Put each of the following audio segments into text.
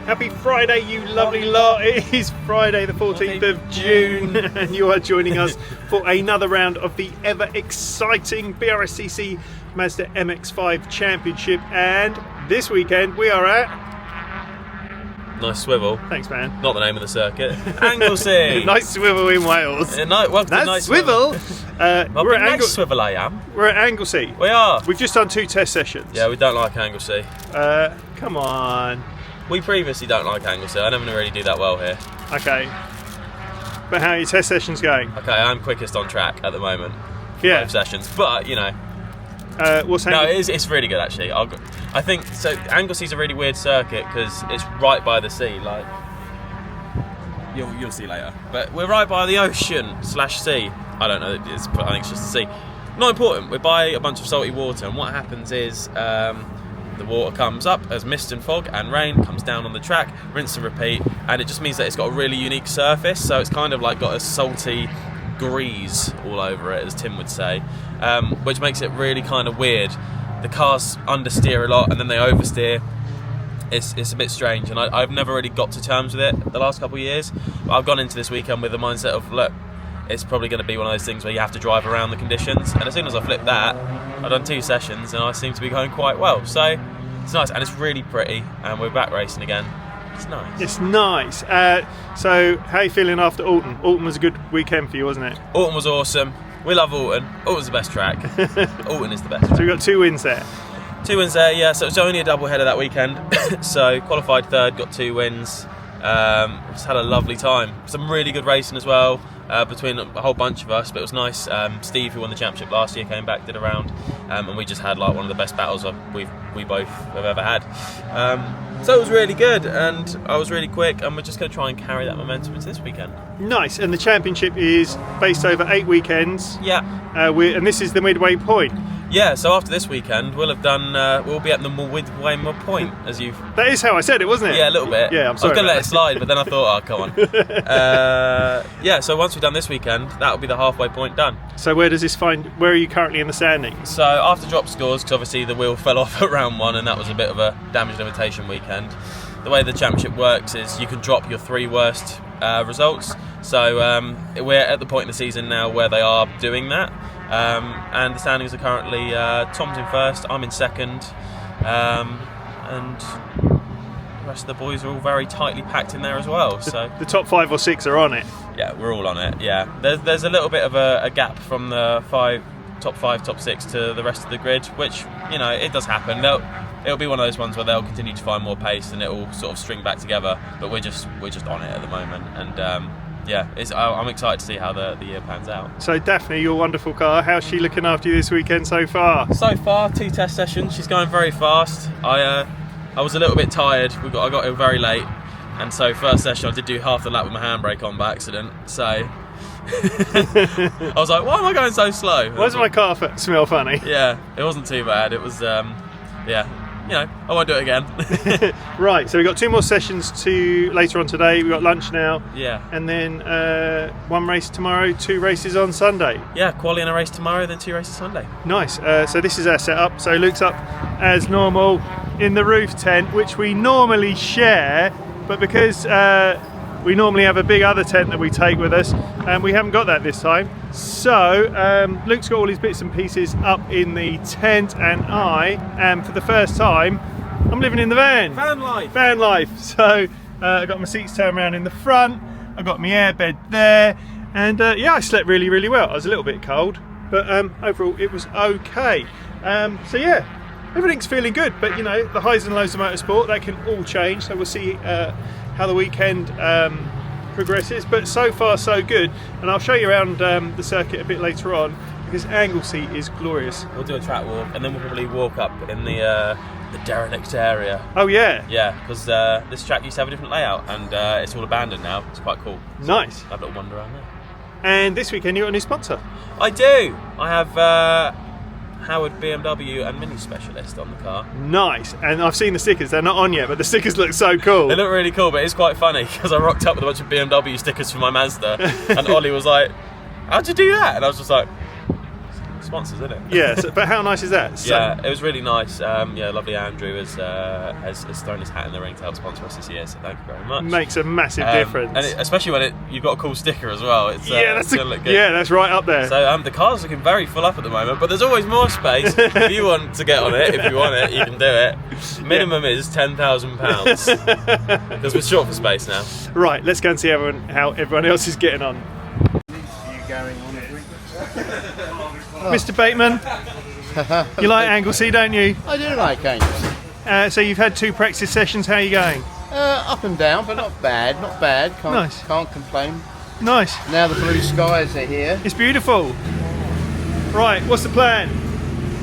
Happy Friday, you lovely lot. It is Friday the 14th of June and you are joining us for another round of the ever exciting BRSCC Mazda MX-5 Championship, and this weekend we are at... Nice swivel. Thanks, man. Not the name of the circuit. Anglesey. Nice swivel in Wales. Welcome to Nice Swivel. We're at nice swivel I am. We're at Anglesey. We are. We've just done 2 test sessions. Yeah, we don't like Anglesey. Come on. We previously don't like Anglesey. I never really do that well here. Okay. But how are your test sessions going? Okay, I'm quickest on track at the moment. Yeah. 5 sessions, but you know. What's no, it's really good actually. I think so. Anglesey's a really weird circuit because it's right by the sea. Like you'll see later, but we're right by the ocean/sea. I don't know. I think it's just the sea. Not important. We're by a bunch of salty water, and what happens is the water comes up as mist and fog, and rain comes down on the track. Rinse and repeat, and it just means that it's got a really unique surface. So it's kind of like got a salty grease all over it, as Tim would say, which makes it really kind of weird. The cars understeer a lot and then they oversteer. It's a bit strange, and I've never really got to terms with it the last couple of years. But I've gone into this weekend with the mindset of, look, it's probably going to be one of those things where you have to drive around the conditions, and as soon as I flipped that, I've done 2 sessions and I seem to be going quite well. So it's nice, and it's really pretty, and we're back racing again. It's nice. It's nice. So how are you feeling after Alton? Alton was a good weekend for you, wasn't it? Alton was awesome. We love Alton. Alton's the best track. Alton is the best track. So we got 2 wins there. 2 wins there, yeah. So it was only a double header that weekend. So qualified 3rd, got 2 wins. Just had a lovely time. Some really good racing as well between a whole bunch of us. But it was nice. Steve, who won the championship last year, came back, did a round, and we just had like one of the best battles we both have ever had. So it was really good, and I was really quick, and we're just going to try and carry that momentum into this weekend. Nice, and the championship is based over 8 weekends. Yeah. And this is the midway point. Yeah, so after this weekend, we'll have done. We'll be at the midway point, as you've. That is how I said it, wasn't it? Yeah, a little bit. Yeah, I'm sorry. I was going to let it slide, but then I thought, oh, come on. Yeah, so once we've done this weekend, that'll be the halfway point done. So where are you currently in the standings? So after drop scores, because obviously the wheel fell off at round 1, and that was a bit of a damage limitation weekend. The way the championship works is you can drop your 3 worst results. So we're at the point in the season now where they are doing that. And the standings are currently Tom's in 1st, I'm in 2nd, and the rest of the boys are all very tightly packed in there as well. So the top 5 or 6 are on it. Yeah, we're all on it. Yeah, there's a little bit of a gap from the top 5, top 6 to the rest of the grid, which, you know, it does happen. It'll be one of those ones where they'll continue to find more pace and it'll sort of string back together. But we're just on it at the moment, and yeah, I'm excited to see how the year pans out. So Daphne, your wonderful car, how's she looking after you this weekend so far? So far, 2 test sessions. She's going very fast. I was a little bit tired. I got here very late, and so first session I did do half the lap with my handbrake on by accident. So I was like, why am I going so slow? Why does my car smell funny? Yeah, it wasn't too bad. It was yeah. You know, I won't do it again. Right, so we've got 2 more sessions later on today. We've got lunch now. Yeah. And then 1 race tomorrow, 2 races on Sunday. Yeah, quali and a race tomorrow, then 2 races Sunday. Nice. So this is our setup. So Luke's up as normal in the roof tent, which we normally share, but because we normally have a big other tent that we take with us, and we haven't got that this time. So Luke's got all his bits and pieces up in the tent, and I am, for the first time, I'm living in the van. Van life. Van life. So I got my seats turned around in the front, I got my airbed there, and yeah, I slept really, really well. I was a little bit cold, but overall it was okay. So yeah, everything's feeling good, but you know, the highs and lows of motorsport, that can all change, so we'll see how the weekend progresses, but so far so good, and I'll show you around the circuit a bit later on, because Anglesey is glorious. We'll do a track walk, and then we'll probably walk up in the derelict area. Oh yeah? Yeah, because this track used to have a different layout, and it's all abandoned now. It's quite cool. So nice. Have a little wander around there. And this weekend you got a new sponsor? I do. I have Howard BMW and Mini Specialist on the car. Nice. And I've seen the stickers. They're not on yet, but the stickers look so cool. They look really cool, but it's quite funny because I rocked up with a bunch of BMW stickers for my Mazda, and Ollie was like, "How'd you do that?" And I was just like, sponsors, isn't it? Yeah, but how nice is that? So, yeah, it was really nice. Yeah, lovely Andrew has thrown his hat in the ring to help sponsor us this year, so thank you very much. Makes a massive difference. And especially when you've got a cool sticker as well. It's, that's gonna look good. Yeah, that's right up there. So the car's looking very full up at the moment, but there's always more space. If you want to get on it, if you want it, you can do it. Minimum is £10,000 because we're short for space now. Right, let's go and see how everyone else is getting on. Mr. Bateman, you like Anglesey, don't you? I do like Anglesey. So you've had 2 practice sessions. How are you going? Up and down, but not bad. Not bad. Can't complain. Nice. Now the blue skies are here. It's beautiful. Right, what's the plan?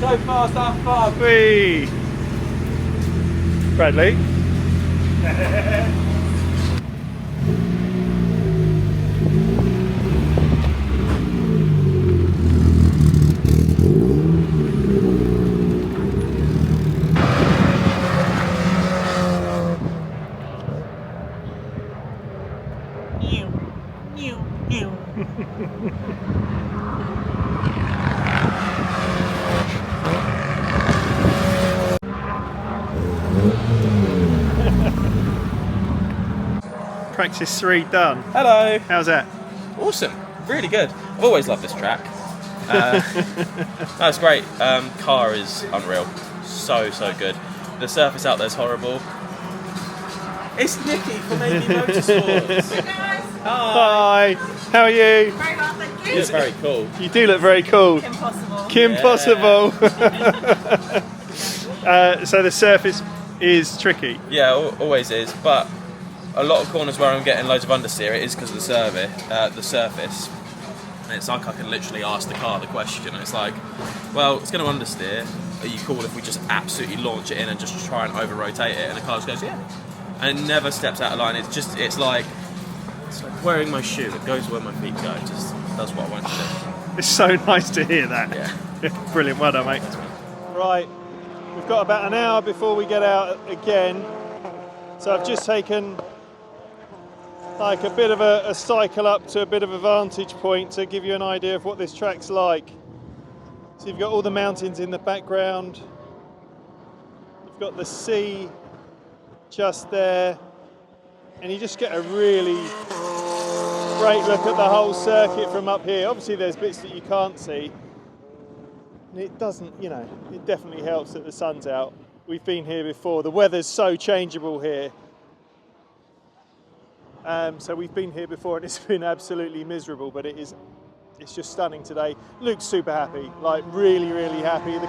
Go fast, have fun. Whee! Bradley. Practice 3 done. Hello. How's that? Awesome. Really good. I've always loved this track. That's great. Car is unreal. So good. The surface out there is horrible. It's Nikki from AB Motorsports. Hey guys! Hi. How are you? Very well, thank you. You're very cool. You do look very cool. Kim Possible. Kim Yeah. Possible. So the surface is tricky. Yeah, always is. But a lot of corners where I'm getting loads of understeer, it is because of the surface. And it's like I can literally ask the car the question. It's like, well, it's going to understeer. Are you cool if we just absolutely launch it in and just try and over-rotate it? And the car just goes, yeah. And it never steps out of line. It's like wearing my shoe. It goes where my feet go. It just does what I want to do. It's so nice to hear that. Yeah. Brilliant, well done, mate. Right, we've got about an hour before we get out again. So I've just taken like a bit of a cycle up to a bit of a vantage point to give you an idea of what this track's like. So you've got all the mountains in the background. You've got the sea just there. And you just get a really great look at the whole circuit from up here. Obviously there's bits that you can't see. And it doesn't, it definitely helps that the sun's out. We've been here before. The weather's so changeable here. So we've been here before and it's been absolutely miserable, but it's just stunning today. Luke's super happy, like really happy. The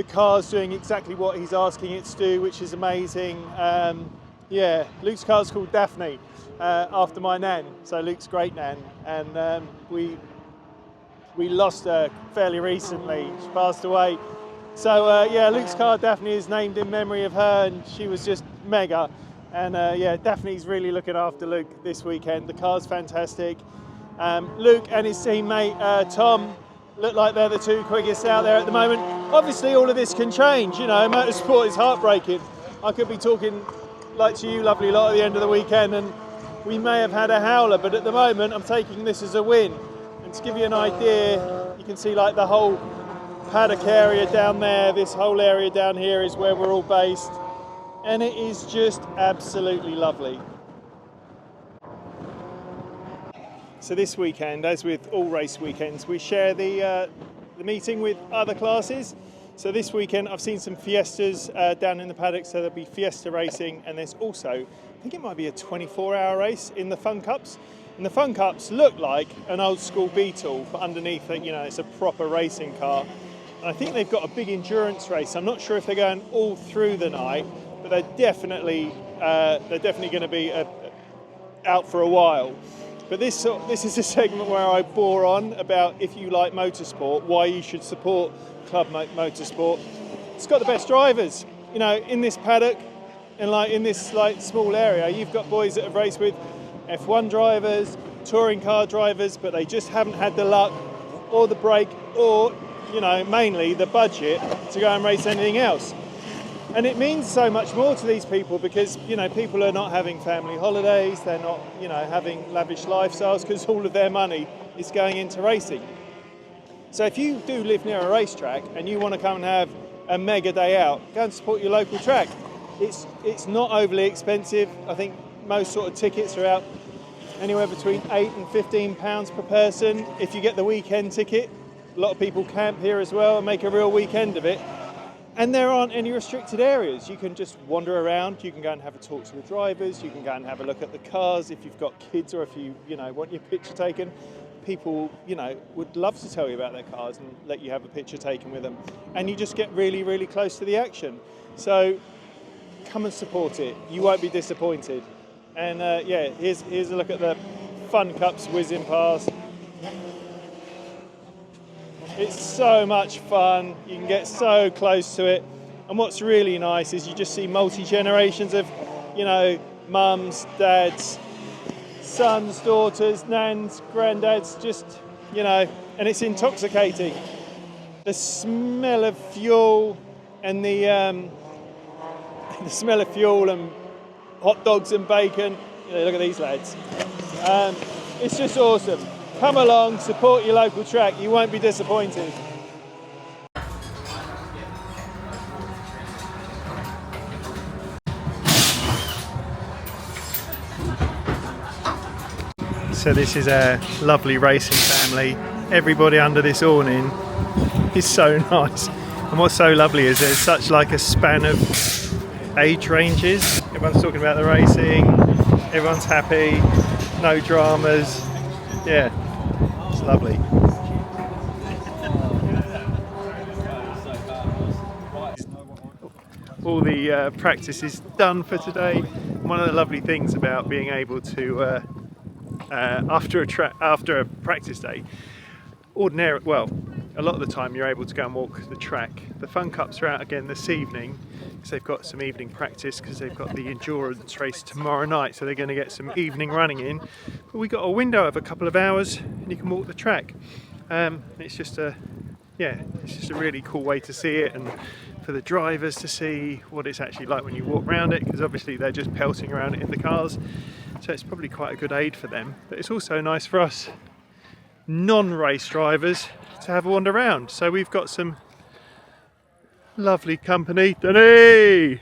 car's doing exactly what he's asking it to do, which is amazing. Yeah, Luke's car's called Daphne, after my nan. So Luke's great nan, and we lost her fairly recently. She passed away. So yeah, Luke's car Daphne is named in memory of her, and she was just mega. And yeah, Daphne's really looking after Luke this weekend. The car's fantastic. Luke and his teammate Tom look like they're the 2 quickest out there at the moment. Obviously all of this can change, motorsport is heartbreaking. I could be talking like to you lovely lot at the end of the weekend and we may have had a howler, but at the moment I'm taking this as a win. And to give you an idea, you can see like the whole paddock area down there, this whole area down here is where we're all based. And it is just absolutely lovely. So this weekend, as with all race weekends, we share the meeting with other classes. So this weekend I've seen some Fiestas down in the paddock, so there'll be Fiesta racing, and there's also, I think it might be a 24-hour race in the Fun Cups. And the Fun Cups look like an old school Beetle, but underneath it, it's a proper racing car. And I think they've got a big endurance race. I'm not sure if they're going all through the night, but they're definitely going to be out for a while. But this is a segment where I bore on about if you like motorsport, why you should support Club Motorsport. It's got the best drivers, in this paddock and in this small area. You've got boys that have raced with F1 drivers, touring car drivers, but they just haven't had the luck or the break or, mainly the budget to go and race anything else. And it means so much more to these people because, people are not having family holidays, they're not, having lavish lifestyles because all of their money is going into racing. So if you do live near a racetrack and you want to come and have a mega day out, go and support your local track. It's not overly expensive. I think most sort of tickets are out anywhere between £8 and £15 per person. If you get the weekend ticket, a lot of people camp here as well and make a real weekend of it. And there aren't any restricted areas. You can just wander around. You can go and have a talk to the drivers. You can go and have a look at the cars. If you've got kids or if you want your picture taken, people would love to tell you about their cars and let you have a picture taken with them. And you just get really, really close to the action. So come and support it. You won't be disappointed. And here's a look at the Fun Cups whizzing past. It's so much fun. You can get so close to it. And what's really nice is you just see multi-generations of, mums, dads, sons, daughters, nans, granddads, just, and it's intoxicating. The smell of fuel and the smell of fuel and hot dogs and bacon. Look at these lads. It's just awesome. Come along, support your local track. You won't be disappointed. So this is a lovely racing family. Everybody under this awning is so nice. And what's so lovely is there's such like a span of age ranges. Everyone's talking about the racing. Everyone's happy. No dramas. Yeah, it's lovely. All the practice is done for today. One of the lovely things about being able to after a practice day, a lot of the time you're able to go and walk the track. The Fun Cups are out again this evening because they've got some evening practice because they've got the endurance race tomorrow night, so they're going to get some evening running in. But we got a window of a couple of hours and you can walk the track. It's just a really cool way to see it, and for the drivers to see what it's actually like when you walk around it, because obviously they're just pelting around it in the cars. So it's probably quite a good aid for them, but it's also nice for us non-race drivers to have a wander around. So we've got some lovely company. Danny!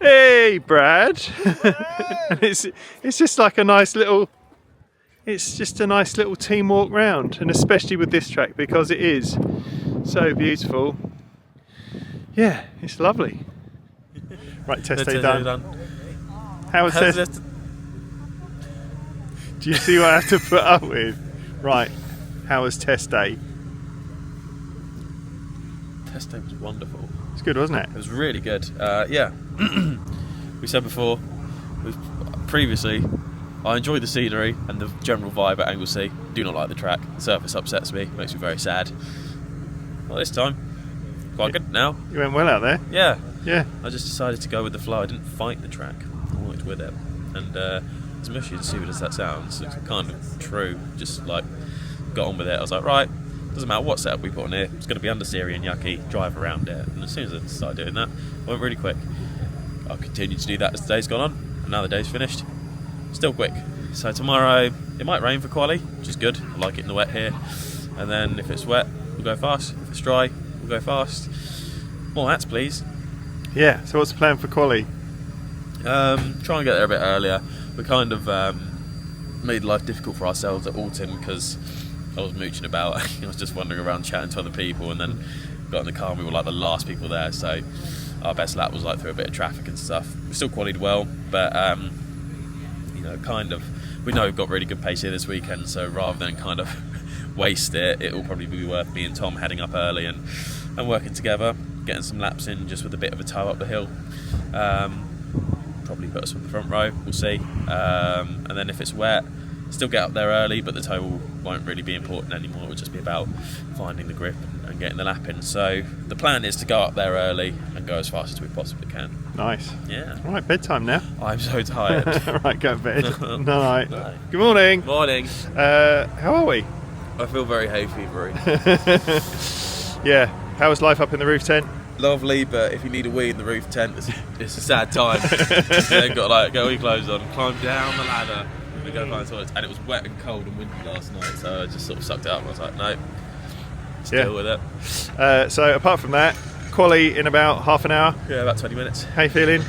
Hey Brad! And it's just like a nice little team walk round, and especially with this track because it is so beautiful. Yeah, it's lovely. Right, test day done. How was test? Do you see what I have to put up with? Right, how was test day? Test day was wonderful. It's good, wasn't it? It was really good. Yeah. We said before, previously, I enjoy the scenery and the general vibe at Anglesey. Do not like the track. The surface upsets me, makes me very sad. Well, this time, quite good now. You went well out there. Yeah. Yeah. I just decided to go with the flow. I didn't fight the track. I walked with it. And as mushy and stupid as that sounds, it's kind of true. Just like got on with it. I was like, right, doesn't matter what setup we put on here. It's going to be understeery and yucky. Drive around it. And as soon as I started doing that, I went really quick. I'll continue to do that as the day's gone on. And now the day's finished. Still quick. So tomorrow it might rain for quali, which is good. I like it in the wet here. And then if it's wet, we'll go fast. If it's dry, we'll go fast. More hats, please. Yeah. So what's the plan for quali? Try and get there a bit earlier. We kind of made life difficult for ourselves at Alton because I was mooching about. I was just wandering around chatting to other people, and then got in the car and we were like the last people there. So our best lap was like through a bit of traffic and stuff. We still qualied well, but we know we've got really good pace here this weekend. So rather than kind of waste it, it will probably be worth me and Tom heading up early and working together, getting some laps in just with a bit of a tow up the hill. Probably put us on the front row, we'll see. And then if it's wet, still get up there early, but the tow won't really be important anymore. It will just be about finding the grip and getting the lap in. So the plan is to go up there early and go as fast as we possibly can. Nice. Yeah. All right, bedtime now. I'm so tired. Right, go to bed. Night. Good morning. Morning. How are we? I feel very hay fevery. Yeah. How was life up in the roof tent? Lovely, but if you need a wee in the roof tent, it's a sad time. Then got to like get all your clothes on, climb down the ladder. We go find toilets, and it was wet and cold and windy last night, so I just sort of sucked it up. I was like, no, just deal with it. So apart from that, quali in about half an hour. Yeah, about 20 minutes. How you feeling?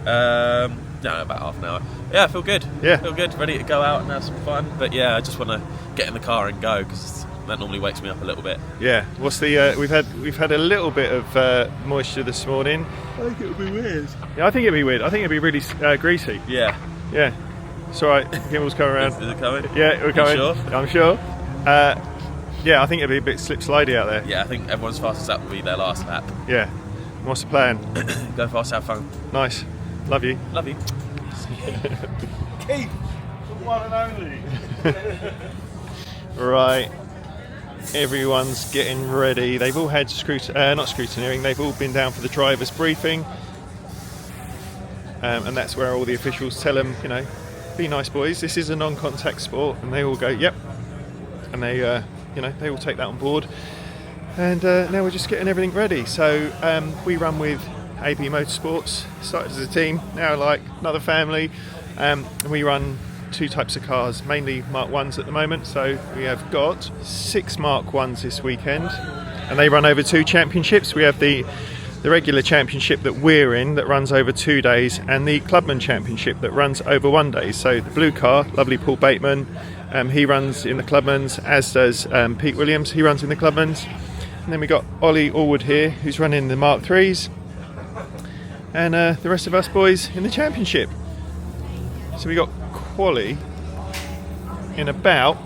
No, about half an hour. Yeah, I feel good. Yeah, feel good. Ready to go out and have some fun. But yeah, I just want to get in the car and go because that normally wakes me up a little bit. Yeah. What's the? We've had a little bit of moisture this morning. I think it'll be weird. Yeah, I think it'd be weird. I think it'd be really greasy. Yeah. Yeah. It's all right. Gimmel's coming around. Is it coming? Yeah, we're coming. Sure? I'm sure. Yeah, I think it'd be a bit slip slidey out there. Yeah, I think everyone's fastest lap will be their last lap. Yeah. What's the plan? Go fast, have fun. Nice. Love you. Love you. Keith, the one and only. Right. Everyone's getting ready. They've all had not scrutineering. They've all been down for the driver's briefing, and that's where all the officials tell them, be nice, boys. This is a non-contact sport, and they all go, yep. And they, they all take that on board. And now we're just getting everything ready. So we run with AB Motorsports. Started as a team, now like another family. And we run 2 types of cars, mainly Mark 1s at the moment. So we have got 6 Mark 1s this weekend, and they run over 2 championships. We have the regular championship that we're in that runs over 2 days, and the Clubman Championship that runs over 1 day. So the blue car, lovely Paul Bateman, he runs in the Clubmans, as does Pete Williams, he runs in the Clubmans. And then we got Ollie Allwood here, who's running the Mark 3s, and the rest of us boys in the championship. So we got quali in about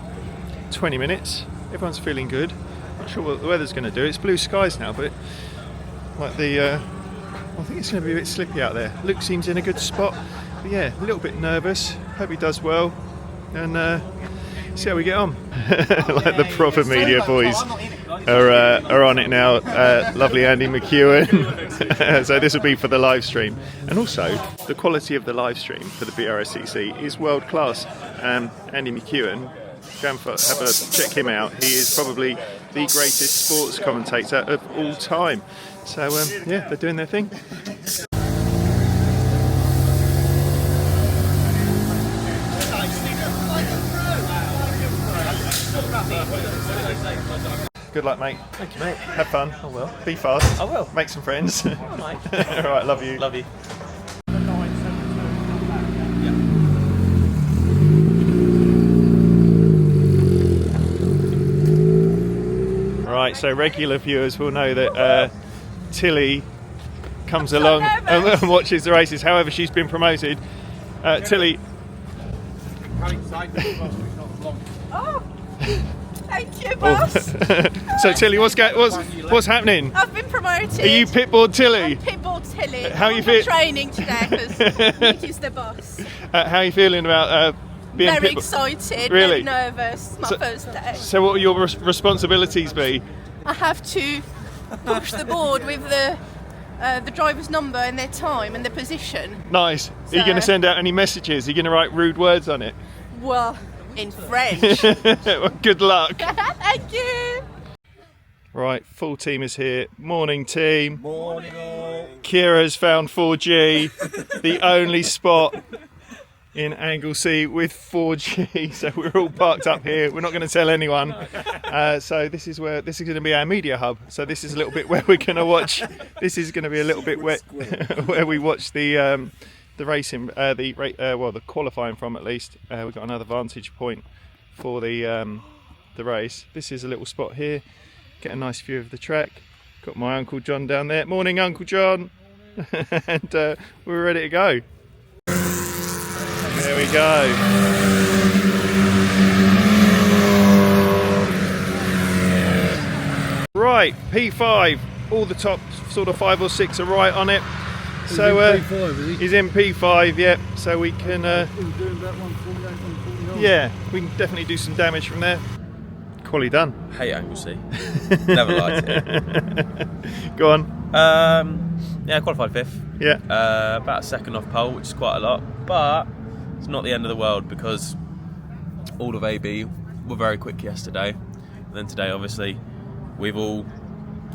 20 minutes. Everyone's feeling good. Not sure what the weather's going to do. It's blue skies now, but like I think it's going to be a bit slippy out there. Luke seems in a good spot, but yeah, a little bit nervous. Hope he does well, and see how we get on. Like the proper media boys are on it now. Lovely Andy McEwen. So this will be for the live stream, and also the quality of the live stream for the BRSCC is world class. Andy McEwen, go and have a check him out. He is probably the greatest sports commentator of all time. So yeah, they're doing their thing. Good luck, mate. Thank you, mate. Have fun. I will. Be fast. I will. Make some friends. All right. All right, love you. Love you. Right, so regular viewers will know that Tilly comes along and watches the races. However, she's been promoted. Tilly. Oh, thank you, boss. So Tilly, what's happening? I've been promoted. Are you pitboard Tilly? Pitbull Tilly. How you I'm feel? Training today because Nikki's the boss. How are you feeling about being Very pitbull? excited. Really? Very nervous. My first day. So what will your responsibilities be? I have to push the board with the driver's number and their time and their position. Nice. Are you going to send out any messages? Are you going to write rude words on it? Well, in French. Well, good luck. Thank you. Right, full team is here. Morning, team. Morning all. Kira's found 4G, the only spot in Anglesey with 4G. So we're all parked up here. We're not going to tell anyone. So this is going to be our media hub. So this is a little bit where we're going to watch. This is going to be a little bit where we watch the racing, the qualifying from at least. We've got another vantage point for the race. This is a little spot here. Get a nice view of the track. Got my Uncle John down there. Morning, Uncle John. And we're ready to go. There we go. Right, P5. All the top sort of 5 or 6 are right on it. So he's in P5, yeah. So we can, yeah, we can definitely do some damage from there. Quali done. Hate Anglesey. Never liked it. Go on. Yeah, qualified 5th. Yeah. About a second off pole, which is quite a lot, but it's not the end of the world because all of AB were very quick yesterday. And then today, obviously, we've all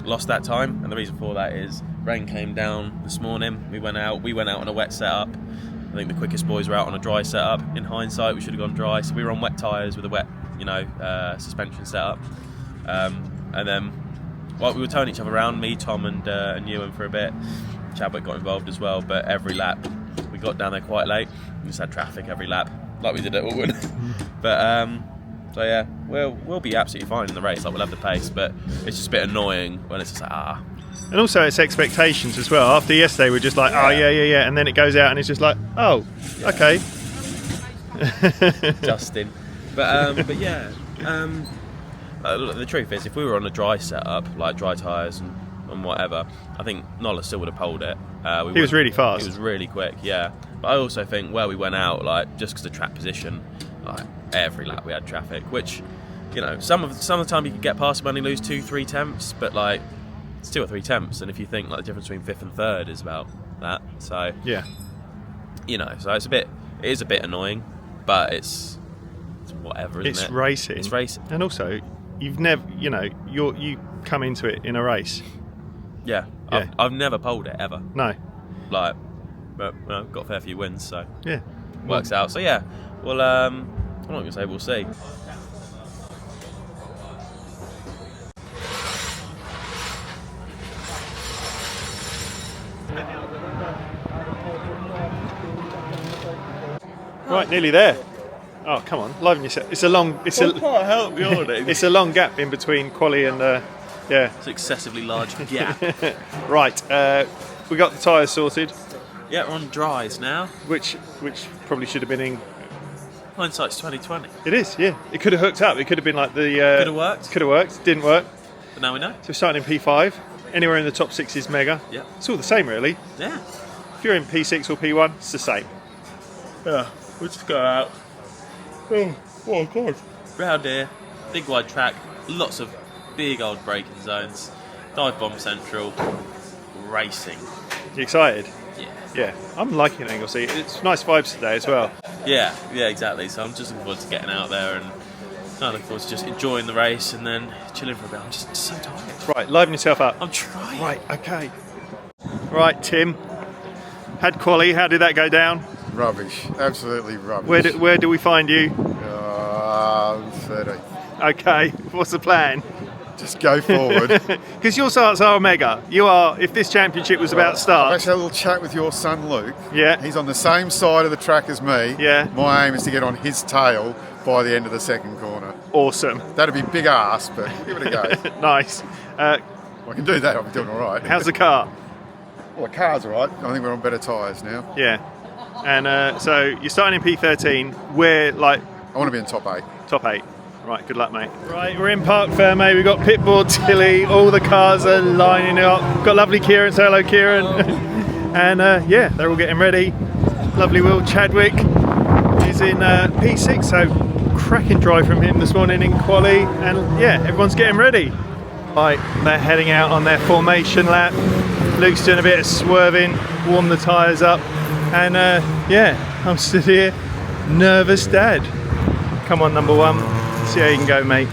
lost that time, and the reason for that is rain came down this morning. We went out on a wet setup, I think the quickest boys were out on a dry setup. In hindsight, we should have gone dry, so we were on wet tyres with a wet, suspension setup. And then, well, we were towing each other around, me, Tom, and Ewan for a bit. Chadwick got involved as well, but every lap we got down there quite late. We just had traffic every lap, like we did at Auburn. But so yeah, we'll be absolutely fine in the race. Like, we'll have the pace, but it's just a bit annoying when it's just like And also it's expectations as well. After yesterday, we're just like, oh yeah, and then it goes out and it's just like, oh, okay. Justin, but yeah. The truth is, if we were on a dry setup, like dry tyres and whatever, I think Nola still would have pulled it. He was really fast. He was really quick, yeah. But I also think where we went out, like, just because of track position, like, every lap we had traffic, which, some of the time you could get past and only lose 2-3 tenths, but like, it's 2 or 3 tenths, and if you think like the difference between 5th and 3rd is about that, so yeah, so it is a bit annoying, but it's whatever, isn't it? It's racing. It's racing, and also you've never, you come into it in a race. Yeah. I've never polled it ever. No. Like, but got a fair few wins, so yeah, works out. So yeah, well, I'm not gonna say we'll see. Right, nearly there. Oh, come on, liven yourself. It's a long. It's a long gap in between quali and yeah. It's an excessively large gap. Right, we got the tyres sorted. Yeah, we're on dries now. Which probably should have been in. Hindsight's 2020. It is, yeah. It could have hooked up. It could have been like the. Could have worked. Could have worked. Didn't work. But now we know. So we're starting in P5. Anywhere in the top 6 is mega. Yeah. It's all the same, really. Yeah. If you're in P6 or P1, it's the same. Yeah. We'll just go out. Oh God. Round here, big wide track, lots of big old braking zones, dive bomb central, racing. You excited? Yeah. Yeah. I'm liking Anglesey. It's nice vibes today as well. Yeah, exactly. So I'm just looking forward to getting out there and looking forward to just enjoying the race and then chilling for a bit. I'm just so tired. Right, liven yourself up. I'm trying. Right, okay. Right, Tim. Had quali. How did that go down? Rubbish, absolutely rubbish. Where do we find you? 30. Okay, what's the plan? Just go forward. Because your starts are mega. You are. If this championship was about I've starts. actually had a little chat with your son Luke. Yeah. He's on the same side of the track as me. Yeah. My aim is to get on his tail by the end of the second corner. Awesome. That'd be big ass, but give it a go. Nice. I can do that. I'll be doing all right. How's the car? Well, the car's all right. I think we're on better tyres now. Yeah. And so you're starting in P13. Where, like, I want to be in top 8. Top 8. Right, good luck, mate. Right, we're in Park Fair, mate. We've got Pitboard Tilly. All the cars are lining up. Got lovely Kieran. Say hello, Kieran. And yeah, they're all getting ready. Lovely Will Chadwick is in P6, so cracking drive from him this morning in quali. And yeah, everyone's getting ready. Right, they're heading out on their formation lap. Luke's doing a bit of swerving, warm the tyres up. And yeah, I'm stood here, nervous dad. Come on, number 1, see how you can go, mate.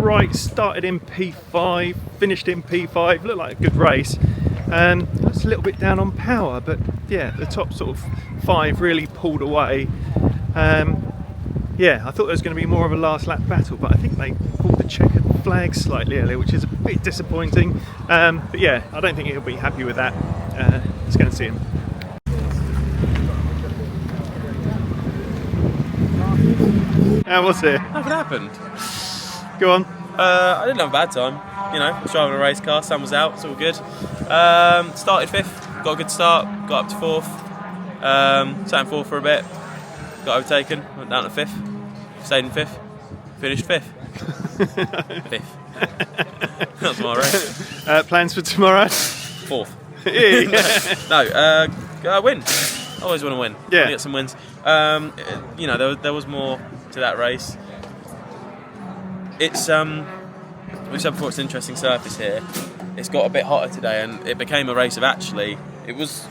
right. Started in P5, finished in P5. Looked like a good race. It's a little bit down on power, but yeah, the top sort of 5 really pulled away. Yeah, I thought there was going to be more of a last lap battle, but I think they pulled the checkered flag slightly earlier, which is a bit disappointing. But yeah, I don't think he'll be happy with that. Let's go and see him. How was it? Nothing happened. Go on. I didn't have a bad time. You know, I was driving a race car, sun was out, it's all good. Started 5th, got a good start, got up to 4th. Sat in 4th for a bit, got overtaken, went down to 5th, stayed in 5th, finished 5th. 5th. That was my race. Plans for tomorrow? 4th. Yeah. No, win. Always want to win. Yeah. Get some wins. You know, there was more to that race. It's we said before, it's an interesting surface here. It's got a bit hotter today, and it became a race of actually. It was,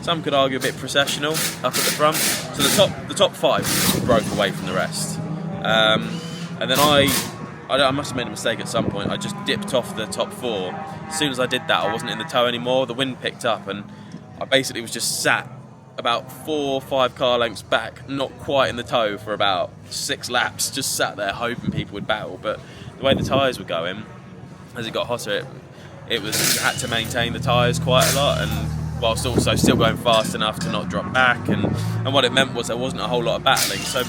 some could argue, a bit processional up at the front. So the top 5 broke away from the rest, and then I must have made a mistake at some point. I just dipped off the top 4. As soon as I did that, I wasn't in the tow anymore. The wind picked up, and I basically was just sat about 4 or 5 car lengths back, not quite in the tow for about 6 laps, just sat there hoping people would battle. But the way the tyres were going, as it got hotter, it was, you had to maintain the tyres quite a lot, and whilst also still going fast enough to not drop back. And what it meant was there wasn't a whole lot of battling. So,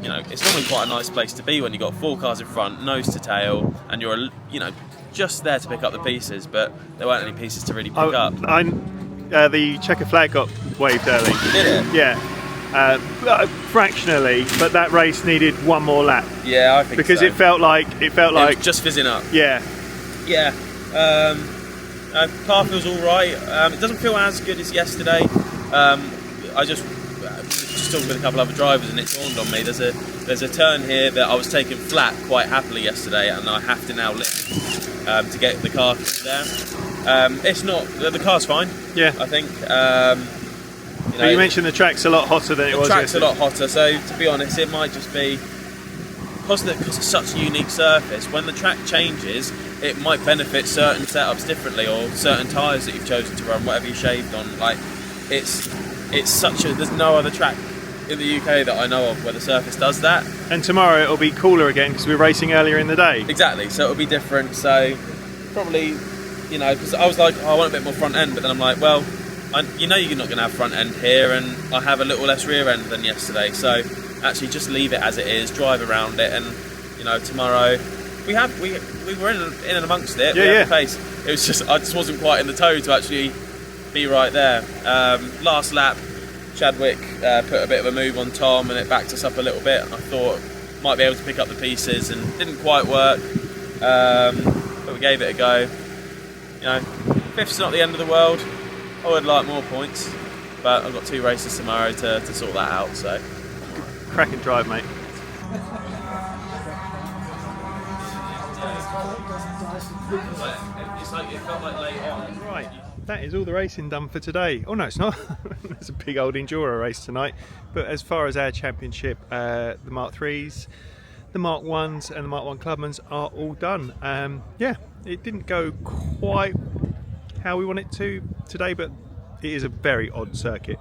you know, it's normally quite a nice place to be when you've got 4 cars in front, nose to tail, and you're, you know, just there to pick up the pieces, but there weren't any pieces to really pick up. The checker flag got waved early. Did it? Yeah, fractionally, but that race needed one more lap. Yeah, I think because so. it felt like it was just fizzing up. Yeah. Yeah. Car feels all right. It doesn't feel as good as yesterday. I just talking with a couple other drivers, and it dawned on me there's a turn here that I was taking flat quite happily yesterday, and I have to now lift to get the car there. It's not, the car's fine. Yeah, I think. You know, you mentioned the track's a lot hotter than it was. The track's yesterday. a lot hotter, so to be honest, it might just be because it's such a unique surface. When the track changes, it might benefit certain setups differently, or certain tyres that you've chosen to run, whatever you shaved on. Like, it's such a, there's no other track in the UK that I know of where the surface does that. And tomorrow it'll be cooler again because we're racing earlier in the day. Exactly, so it'll be different. So probably, you know, because I was like, oh, I want a bit more front end, but then I'm like, well, you know you're not going to have front end here, and I have a little less rear end than yesterday, so actually just leave it as it is, drive around it, and you know, tomorrow we were in and amongst it. Yeah, we had yeah. the pace. It was just, I just wasn't quite in the toe to actually be right there. Last lap, Chadwick put a bit of a move on Tom, and it backed us up a little bit. I thought might be able to pick up the pieces, and didn't quite work, but we gave it a go. You know, 5th's not the end of the world. I would like more points, but I've got 2 races tomorrow to sort that out. So, Cracking drive, mate. it's like it felt like late on. Right, that is all the racing done for today. Oh no, it's not. There's a big old enduro race tonight. But as far as our championship, the Mark 3s, the Mark 1s and the Mark 1 Clubmans are all done. Yeah, it didn't go quite how we want it to today, but it is a very odd circuit.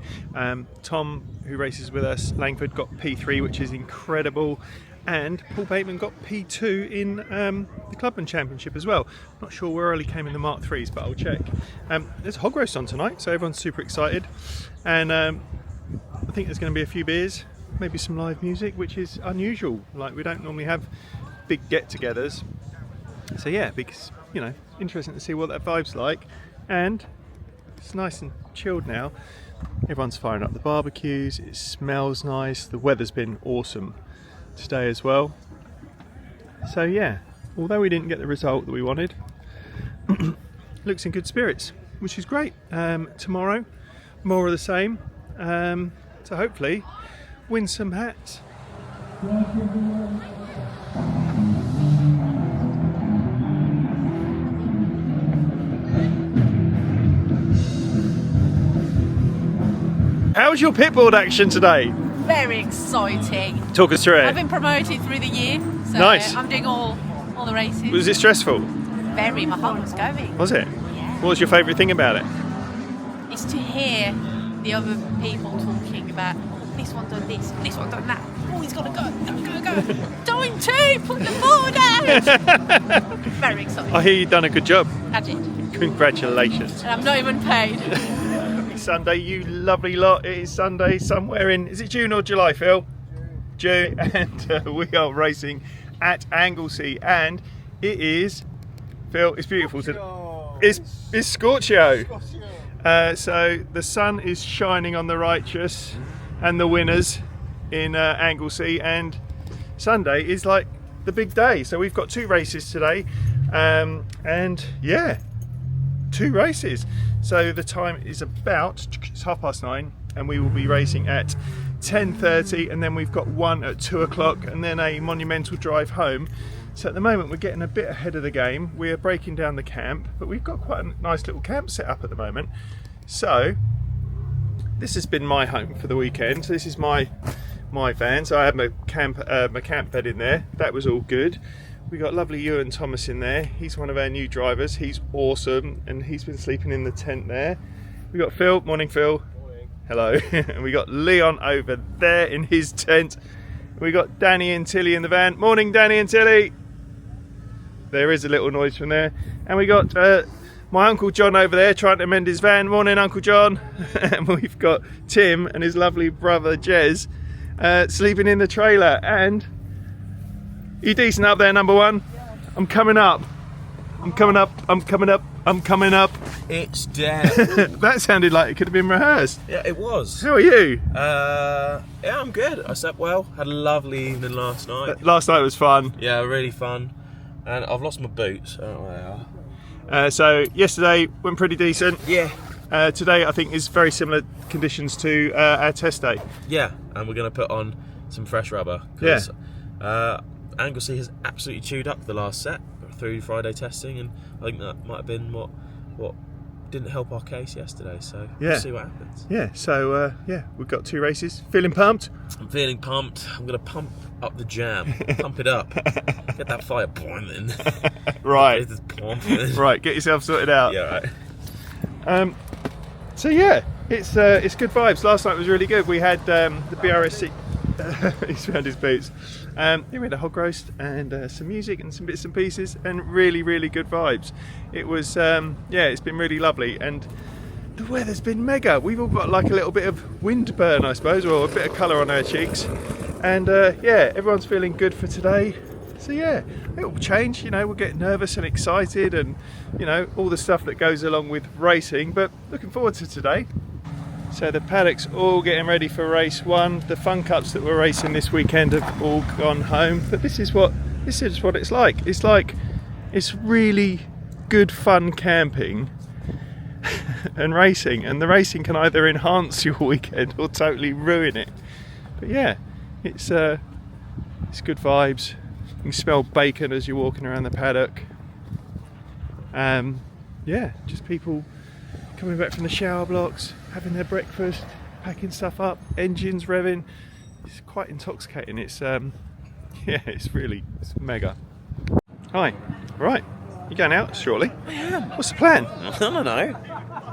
Tom, who races with us, Langford, got P3, which is incredible, and Paul Bateman got P2 in the Clubman Championship as well. Not sure where early came in the Mark 3s, but I'll check. There's a hog roast on tonight, so everyone's super excited, and I think there's going to be a few beers, maybe some live music, which is unusual. Like, we don't normally have big get-togethers, so yeah, because, you know, interesting to see what that vibe's like. And it's nice and chilled now. Everyone's firing up the barbecues, it smells nice, the weather's been awesome today as well. So yeah, although we didn't get the result that we wanted, looks in good spirits, which is great. Tomorrow, more of the same, so hopefully win some hats. How was your pitboard action today? Very exciting. Talk us through I've it. been promoted through the year, so Nice. I'm doing all the races. Was it stressful? Very, my heart was going. Was it? Yeah. What was your favourite thing about it? It's to hear the other people talking about this one done this one done that. Oh, he's got to go. Time to put the board out. Very exciting. I hear you've done a good job. I did. Congratulations. And I'm not even paid. Sunday, you lovely lot. It is Sunday somewhere in, is it June or July, Phil? June. And we are racing at Anglesey, and it is, Phil, it's beautiful today. It's Scorchio. So the sun is shining on the righteous and the winners in Anglesey, and Sunday is like the big day. So we've got 2 races today, and yeah, 2 races. So the time is about, it's 9:30, and we will be racing at 10:30, and then we've got one at 2 o'clock, and then a monumental drive home. So at the moment we're getting a bit ahead of the game. We're breaking down the camp, but we've got quite a nice little camp set up at the moment. So this has been my home for the weekend. So this is my van. So I have my camp bed in there. That was all good. We got lovely Ewan Thomas in there. He's one of our new drivers. He's awesome, and he's been sleeping in the tent there. We got Phil. Morning, Phil. Morning. Hello. And we got Leon over there in his tent. We got Danny and Tilly in the van. Morning, Danny and Tilly. There is a little noise from there. And we got my Uncle John over there trying to mend his van. Morning, Uncle John. And we've got Tim and his lovely brother Jez sleeping in the trailer. And you decent up there, number one? I'm coming up. I'm coming up. I'm coming up. I'm coming up. It's dead. That sounded like it could have been rehearsed. Yeah, it was. How are you? Yeah, I'm good. I slept well. Had a lovely evening last night. Last night was fun. Yeah, really fun. And I've lost my boots. I don't know where they are. So yesterday went pretty decent. Yeah. Today I think is very similar conditions to our test day. Yeah, and we're going to put on some fresh rubber. Yeah. Anglesey has absolutely chewed up the last set through Friday testing, and I think that might have been what didn't help our case yesterday. So we'll see what happens. Yeah. So yeah, we've got 2 races. Feeling pumped? I'm feeling pumped. I'm going to pump up the jam, pump it up, get that fire boiling. Right. Right. Get yourself sorted out. Yeah. Right. So yeah, it's good vibes. Last night was really good. We had the BRSC. He's found his boots. We had a hog roast and some music and some bits and pieces, and really, really good vibes. It was, yeah, it's been really lovely, and the weather's been mega. We've all got like a little bit of wind burn, I suppose, or a bit of colour on our cheeks, and yeah, everyone's feeling good for today. So yeah, it will change. You know, we'll get nervous and excited, and you know, all the stuff that goes along with racing. But looking forward to today. So the paddock's all getting ready for race 1. The Fun Cups that we're racing this weekend have all gone home. But this is what it's like. It's really good fun camping and racing. And the racing can either enhance your weekend or totally ruin it. But yeah, it's good vibes. You can smell bacon as you're walking around the paddock. Yeah, just people coming back from the shower blocks, having their breakfast, packing stuff up, engines revving. It's quite intoxicating. It's yeah, it's mega. Hi, right, you're going out shortly? I am. What's the plan? I don't know.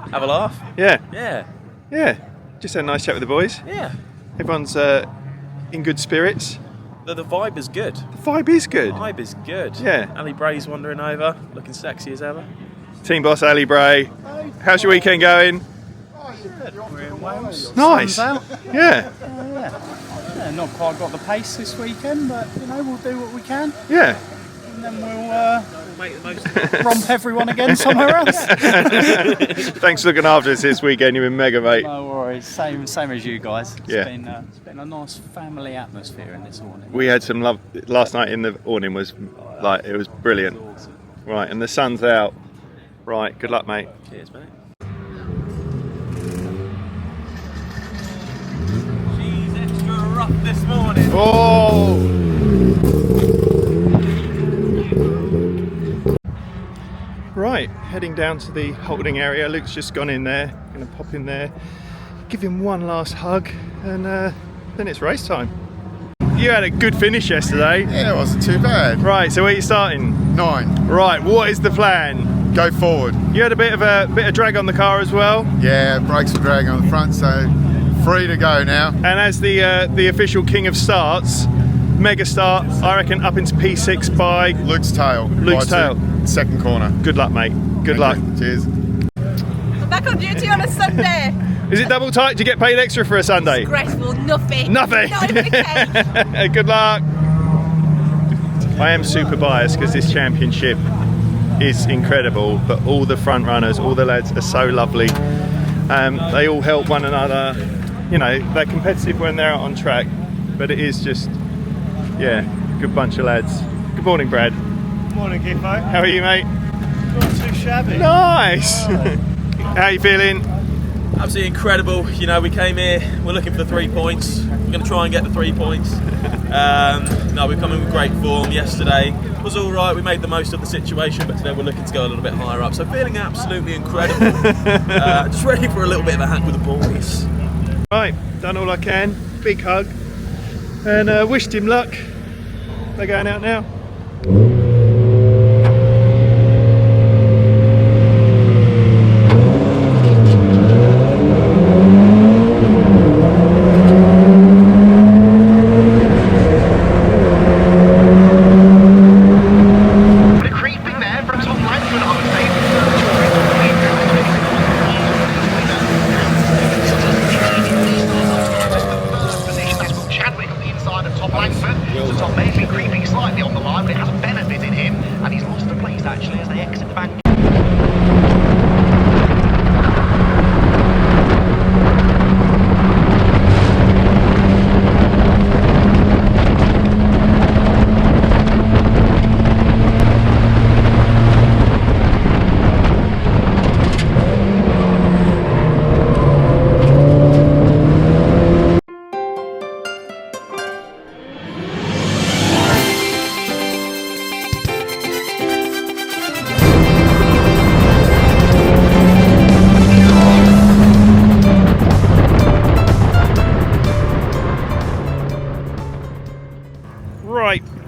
Have a laugh. Yeah. Yeah. Just had a nice chat with the boys. Yeah. Everyone's in good spirits. The vibe is good. The vibe is good. The vibe is good. Yeah. Ali Bray's wandering over, looking sexy as ever. Team boss Ali Bray. How's your weekend going? We're in Wales. Nice. Sun's out. Yeah. Yeah, not quite got the pace this weekend, but you know, we'll do what we can, Yeah. and then we'll Make the most of it. romp everyone again somewhere else. Thanks for looking after us this weekend. You've been mega, mate. No worries. Same as you guys. It's Yeah. been a nice family atmosphere in this awning. We had some love last night in the awning. Was like, it was brilliant. Awesome. Right, and the sun's out. Right, good luck, mate. Cheers, mate. She's extra rough this morning. Oh! Right, heading down to the holding area. Luke's just gone in there. Gonna pop in there, give him one last hug, and then it's race time. You had a good finish yesterday. Yeah, it wasn't too bad. Right, so where are you starting? 9. Right, what is the plan? Go forward. You had a bit of drag on the car as well. Yeah, brakes were dragging on the front, so free to go now. And as the official king of starts, mega start, I reckon up into P6 by Luke's tail. Luke's tail. Second corner. Good luck, mate. Good luck. Cheers. I'm back on duty on a Sunday. Is it double tight? Do you get paid extra for a Sunday? Disgraceful, nothing. Nothing. Not even a cake. Good luck. I am super biased because this championship is incredible, but all the front runners, all the lads are so lovely. They all help one another. You know, they're competitive when they're out on track, but it is just, yeah, good bunch of lads. Good morning, Brad. Morning, Gifo. How are you, mate? Not too shabby. Nice. How are you feeling? Absolutely incredible. You know, we came here, we're looking for the 3 points. We're going to try and get the 3 points. No, we're coming with great form. Yesterday was all right. We made the most of the situation, but today we're looking to go a little bit higher up. So feeling absolutely incredible. Just ready for a little bit of a hack with the boys. Right, done all I can. Big hug. And wished him luck. They're going out now.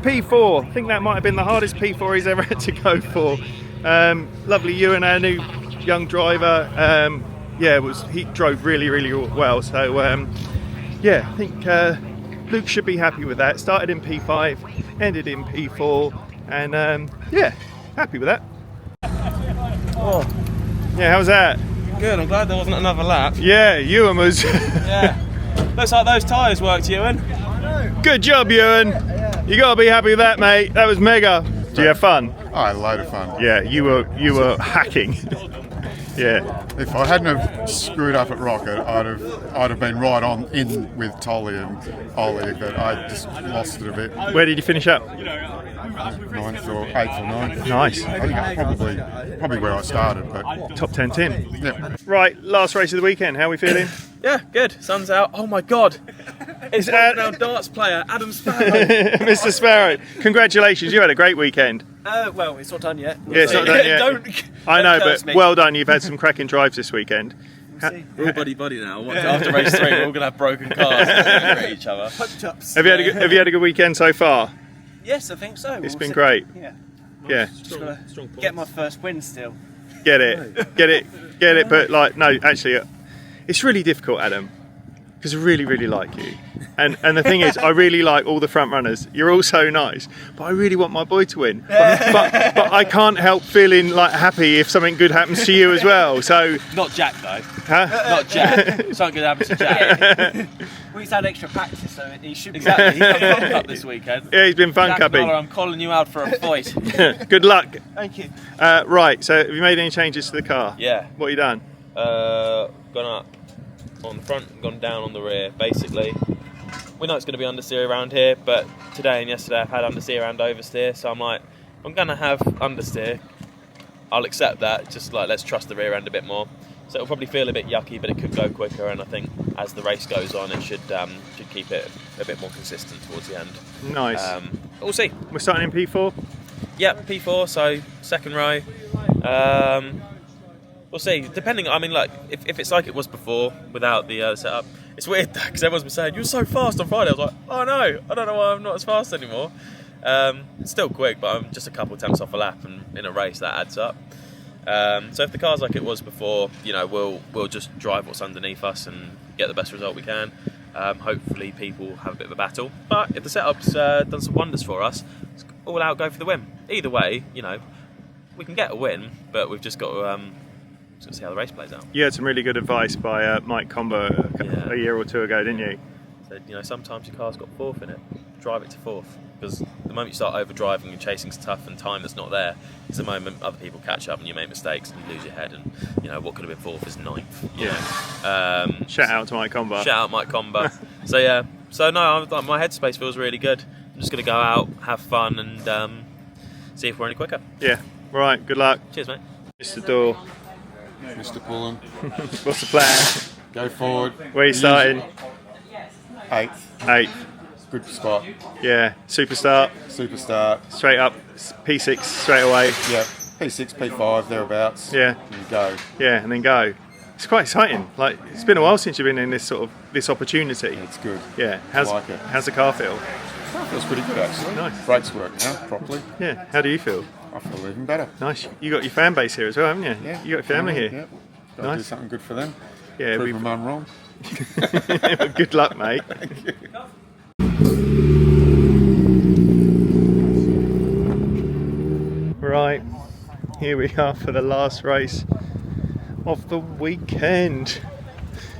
P4, I think that might have been the hardest P4 he's ever had to go for. Lovely Ewan, our new young driver. Yeah, he drove really well. So yeah, I think Luke should be happy with that. Started in P5, ended in P4, and yeah, happy with that. Oh. Yeah, how's that? Good, I'm glad there wasn't another lap. Yeah, Ewan was. Yeah, looks like those tyres worked, Ewan. Good job, Ewan. You gotta be happy with that, mate. That was mega. Did you have fun? Oh, I had a load of fun. Yeah, you were hacking. Yeah. If I hadn't have screwed up at Rocket, I'd have been right on in with Tolly and Ollie, but I just lost it a bit. Where did you finish up? 9th or 8th or 9th. Nice. I think probably where I started, but Top 10 Tim. yeah. Right, last race of the weekend. How are we feeling? Yeah, good. Sun's out. Oh my God. It's our darts player, Adam Sparrow. Mr. Sparrow, congratulations. You had a great weekend. Well, it's not done yet. Yeah, it's not done yet. I know, don't curse but me. well done. You've had some cracking drives this weekend. We're all buddy now. After race 3, we're all going to have broken cars at each other. Have you had a good weekend so far? Yes, I think so. It's been great. Yeah. Yeah. Just gotta get my first win still. Get it. But like, no, actually, it's really difficult, Adam, because I really like you. And the thing is, I really like all the front runners. You're all so nice, but I really want my boy to win. But I can't help feeling like happy if something good happens to you as well. So Not Jack though. huh? Not Jack. Something good happens to Jack. Well, he's had extra practice, so he should be. Exactly. He's done fun cup this weekend. Yeah, he's been fun Jack cupping. Noller, I'm calling you out for a fight. Good luck. Thank you. Right, so have you made any changes to the car? Yeah. What have you done? Gone up on the front, gone down on the rear. Basically, we know it's going to be understeer around here, but today and yesterday I've had understeer and oversteer, so I'm like, I'm going to have understeer. I'll accept that. Just like, let's trust the rear end a bit more. So it'll probably feel a bit yucky, but it could go quicker. And I think as the race goes on, it should keep it a bit more consistent towards the end. Nice. We'll see. We're starting in P4. Yep, P4. So second row. We'll see. Depending, I mean, like if it's like it was before without the setup, it's weird because everyone's been saying you're so fast on Friday. I was like, oh no, I don't know why I'm not as fast anymore. It's still quick, but I'm just a couple of tenths off a lap, and in a race that adds up. So if the car's like it was before, you know, we'll just drive what's underneath us and get the best result we can. Hopefully people have a bit of a battle, but if the setup's done some wonders for us, it's all out, go for the win. Either way, you know, we can get a win, but we've just got to see how the race plays out. You had some really good advice by Mike Combo a year or two ago, didn't you? Said, you know, sometimes your car's got fourth in it, drive it to fourth, because the moment you start overdriving and chasing stuff and time that's not there, is the moment other people catch up and you make mistakes and you lose your head, and you know what could have been fourth is ninth. Shout out to Mike Combo. Shout out Mike Combo. So yeah, so no, my headspace feels really good. I'm just going to go out, have fun, and see if we're any quicker. Yeah. Right. Good luck. Cheers, mate. Mr. Dorr. Mr. Pullen. What's the plan? Go forward. Where are you starting? 8th. 8th. Good spot. Yeah. Super start. Super start. Straight up. P6 straight away. Yeah. P6, P5, thereabouts. Yeah. And go. Yeah, and then go. It's quite exciting. Like, it's been a while since you've been in this opportunity. Yeah, it's good. Yeah. I like it. How's the car feel? It feels pretty good, actually. Nice. Brakes work now properly. Yeah. How do you feel? I feel even better. Nice. You got your fan base here as well, haven't you? Yeah. You got your family here. Yeah. Got to do Nice. something good for them. Yeah. Prove them I'm wrong. Good luck, mate. Right, here we are for the last race of the weekend.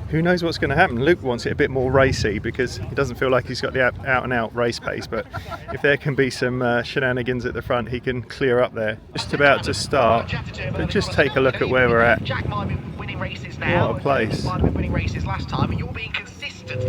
Who knows what's going to happen? Luke wants it a bit more racy because he doesn't feel like he's got the out and out race pace, but if there can be some shenanigans at the front, he can clear up there. Just about to start, but just take a look at where we're at. Jack might be winning races now. What a place. Might have been winning races last time, and you're being consistent.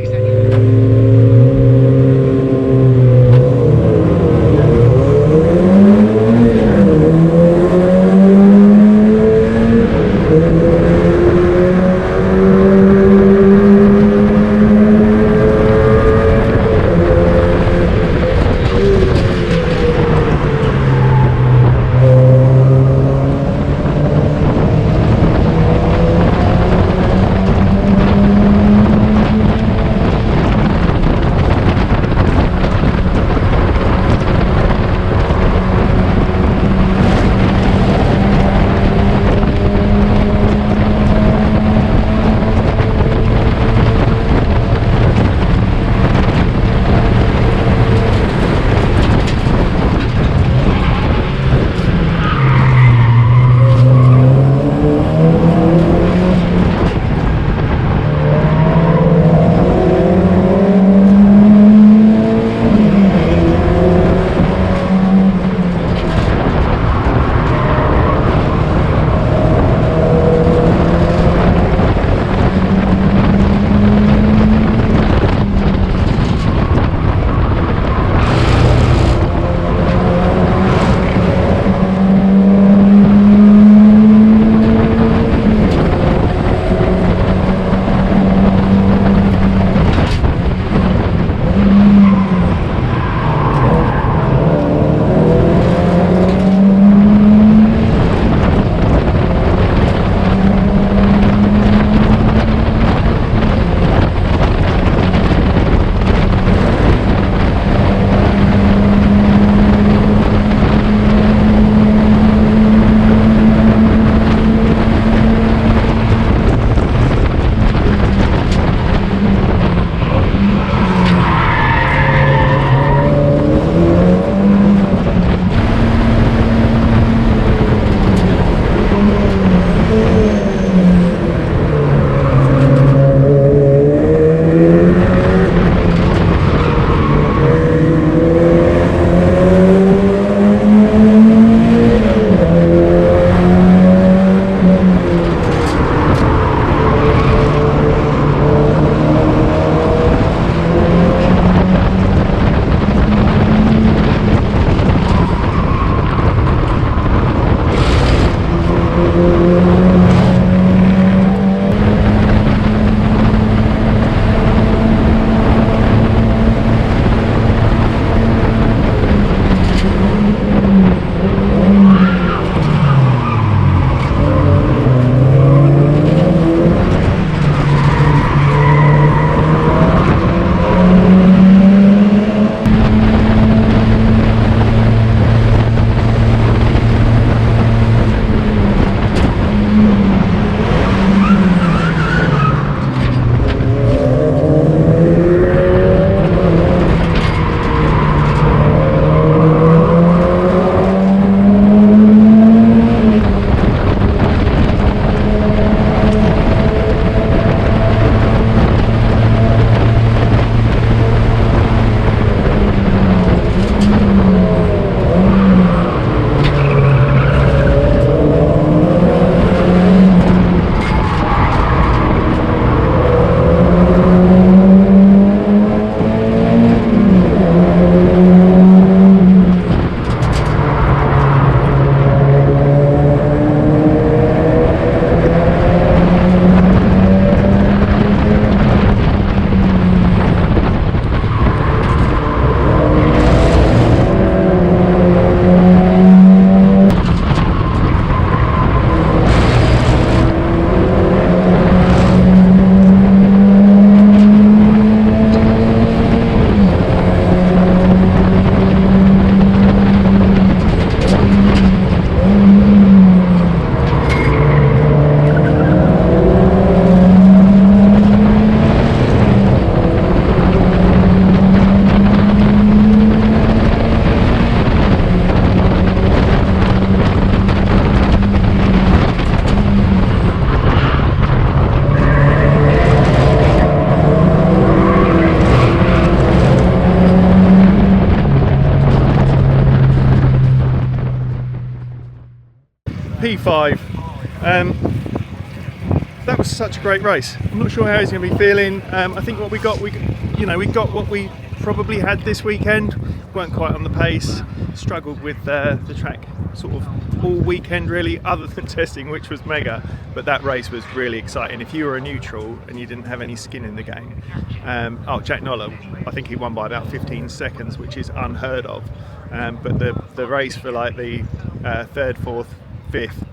P5. That was such a great race. I'm not sure how he's going to be feeling. I think what we got what we probably had this weekend. Weren't quite on the pace. Struggled with the track sort of all weekend really, other than testing, which was mega. But that race was really exciting. If you were a neutral and you didn't have any skin in the game, Jack Noller, I think he won by about 15 seconds, which is unheard of. But the race for like the third, fourth, fifth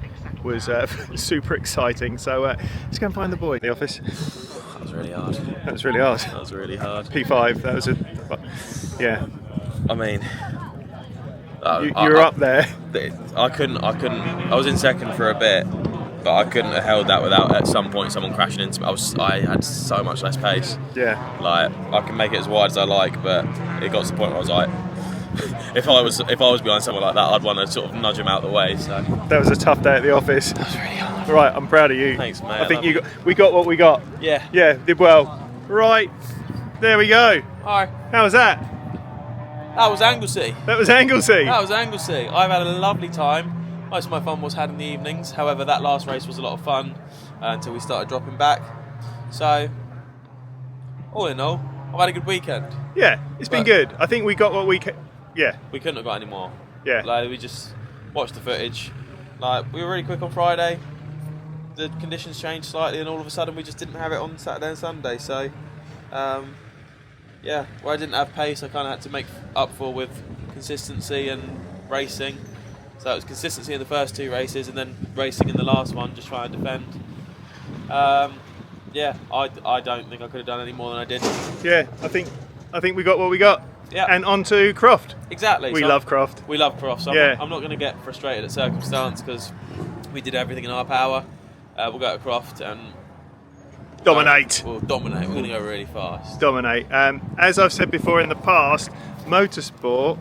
was super exciting. So let's go and find the boy in the office. That was really hard. That was really hard. That was really hard. P5. That was yeah. I mean, you were up there. I couldn't. I was in second for a bit, but I couldn't have held that without at some point someone crashing into me. I had so much less pace. Yeah. Like I can make it as wide as I like, but it got to the point where I was like, if I was behind someone like that, I'd want to sort of nudge him out of the way. So that was a tough day at the office. That was really hard. Right, I'm proud of you. Thanks, mate. I think we got what we got. Yeah. Yeah, did well. Right, there we go. Hi. How was that? That was Anglesey. That was Anglesey. That was Anglesey. I've had a lovely time. Most of my fun was had in the evenings. However, that last race was a lot of fun until we started dropping back. So, all in all, I've had a good weekend. Yeah, it's been good. I think we got what we yeah. We couldn't have got any more. Yeah. Like, we just watched the footage. Like, we were really quick on Friday. The conditions changed slightly, and all of a sudden we just didn't have it on Saturday and Sunday. So, yeah, where I didn't have pace, I kind of had to make up for with consistency and racing. So it was consistency in the first two races, and then racing in the last one, just trying to defend. Yeah, I don't think I could have done any more than I did. Yeah, I think we got what we got. Yeah. And on to Croft. Exactly. We love Croft. We love Croft. So yeah. I'm not going to get frustrated at circumstance because we did everything in our power. We'll go to Croft and dominate. We'll dominate. We're going to go really fast. Dominate. As I've said before in the past, motorsport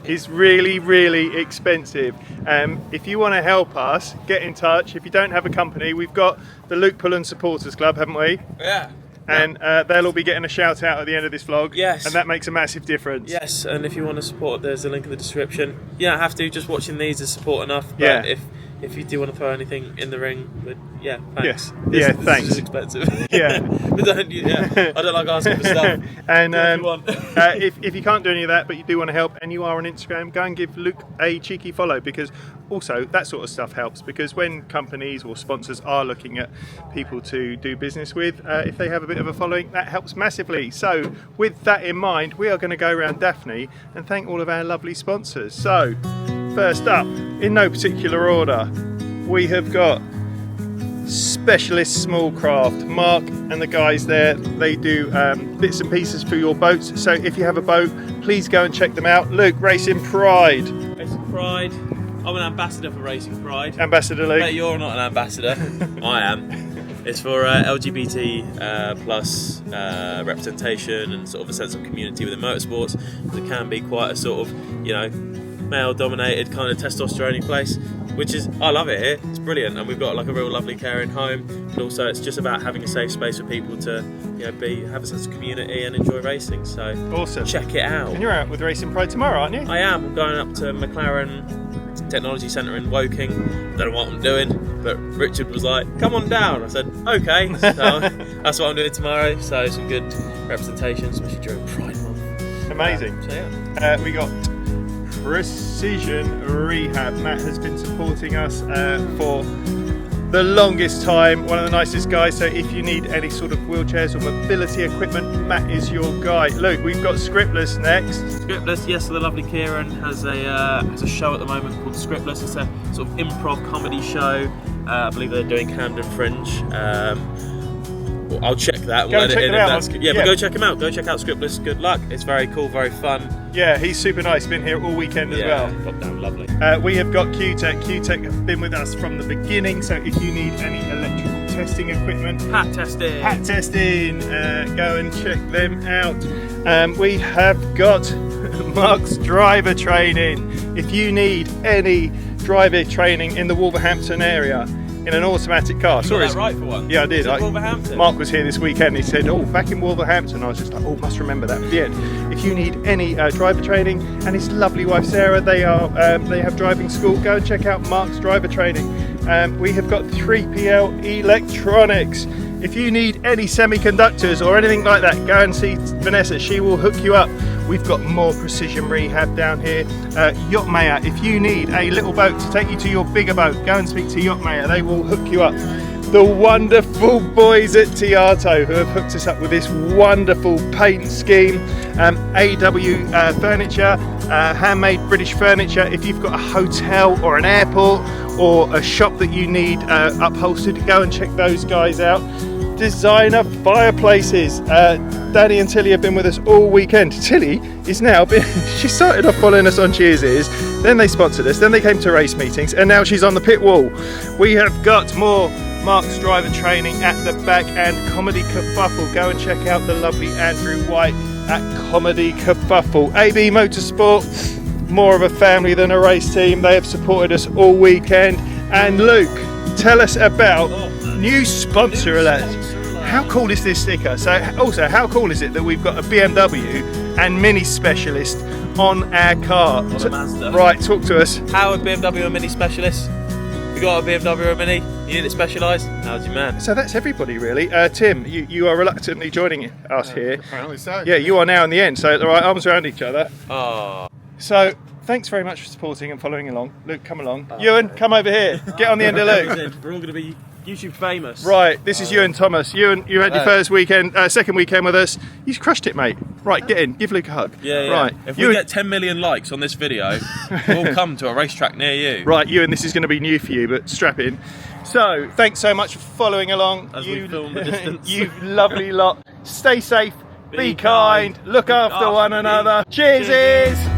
is really, really expensive. If you want to help us, get in touch. If you don't have a company, we've got the Luke Pullen Supporters Club, haven't we? Yeah. And they'll all be getting a shout out at the end of this vlog. Yes. And that makes a massive difference. Yes, and if you want to support, there's a link in the description. You don't have to, just watching these is support enough. But yeah. If you do want to throw anything in the ring, but yeah, thanks. Yes. This Thanks. is expensive. Yeah. But I don't like asking for stuff. And if if you can't do any of that, but you do want to help and you are on Instagram, go and give Luke a cheeky follow, because also that sort of stuff helps, because when companies or sponsors are looking at people to do business with, if they have a bit of a following, that helps massively. So with that in mind, we are going to go around Daphne and thank all of our lovely sponsors. So first up, in no particular order, we have got Specialist Small Craft. Mark and the guys there, they do bits and pieces for your boats. So if you have a boat, please go and check them out. Luke, Racing Pride. Racing Pride. I'm an ambassador for Racing Pride. Ambassador Luke. But you're not an ambassador. I am. It's for LGBT plus representation and sort of a sense of community within motorsports. It can be quite a sort of, male-dominated kind of testosterone place, which is, I love it here. It's brilliant, and we've got like a real lovely caring home. And also, it's just about having a safe space for people to, have a sense of community and enjoy racing. So awesome. Check it out. And you're out with Racing Pride tomorrow, aren't you? I am. I'm going up to McLaren Technology Centre in Woking. Don't know what I'm doing, but Richard was like, "Come on down." I said, "Okay." So that's what I'm doing tomorrow. So some good representation, especially during Pride Month. Amazing. So yeah, we got Precision Rehab. Matt has been supporting us for the longest time. One of the nicest guys. So if you need any sort of wheelchairs or mobility equipment, Matt is your guy. Luke, we've got Scriptless next. Scriptless, yes. So the lovely Kieran has a show at the moment called Scriptless. It's a sort of improv comedy show. I believe they're doing Camden Fringe. I'll check that. We'll let it in. But go check him out. Go check out Scriptless. Good luck. It's very cool, very fun. Yeah, he's super nice. Been here all weekend as well. Pop down, lovely. We have got QTech. QTech have been with us from the beginning. So if you need any electrical testing equipment, hat testing, go and check them out. We have got Mark's driver training. If you need any driver training in the Wolverhampton area, in an automatic car. You got that right for one. Yeah, I did. Was it Wolverhampton? Mark was here this weekend. He said, "Oh, back in Wolverhampton." I was just like, "Oh, must remember that." At the end, if you need any driver training, and his lovely wife Sarah, they have driving school. Go and check out Mark's driver training. We have got 3PL Electronics. If you need any semiconductors or anything like that, go and see Vanessa. She will hook you up. We've got more precision rehab down here. Yachtmaya, if you need a little boat to take you to your bigger boat, go and speak to Yachtmaya. They will hook you up. The wonderful boys at Tiato who have hooked us up with this wonderful paint scheme. AW Furniture, handmade British furniture. If you've got a hotel or an airport or a shop that you need upholstered, go and check those guys out. Designer Fireplaces. Danny and Tilly have been with us all weekend. Tilly is now she started off following us on Cheers Ears, then they sponsored us, then they came to race meetings, and now she's on the pit wall. We have got more Mark's driver training at the back and Comedy Kerfuffle. Go and check out the lovely Andrew White at Comedy Kerfuffle. AB Motorsport, more of a family than a race team. They have supported us all weekend. And Luke, tell us about new sponsor alert. How cool is this sticker? So also, how cool is it that we've got a BMW and Mini Specialist on our car? On a Mazda. Right, talk to us. How would BMW a Mini Specialist? You got a BMW or a Mini? You need it specialised? How's your man? So that's everybody really. Tim, you are reluctantly joining us here. Apparently so. Yeah, you are now in the end. So right, arms around each other. Oh. So thanks very much for supporting and following along. Luke, come along. Ewan, come over here. Get on the end of Luke. We're all going to be YouTube famous. Right, this is Ewan Thomas. Ewan, you had your first weekend, second weekend with us. You crushed it, mate. Right, get in. Give Luke a hug. Yeah, yeah. Right. If we get 10 million likes on this video, we'll come to a racetrack near you. Right, Ewan, this is going to be new for you, but strap in. So, thanks so much for following along. As we film the distance. You lovely lot. Stay safe, be kind, look after one another. Cheers!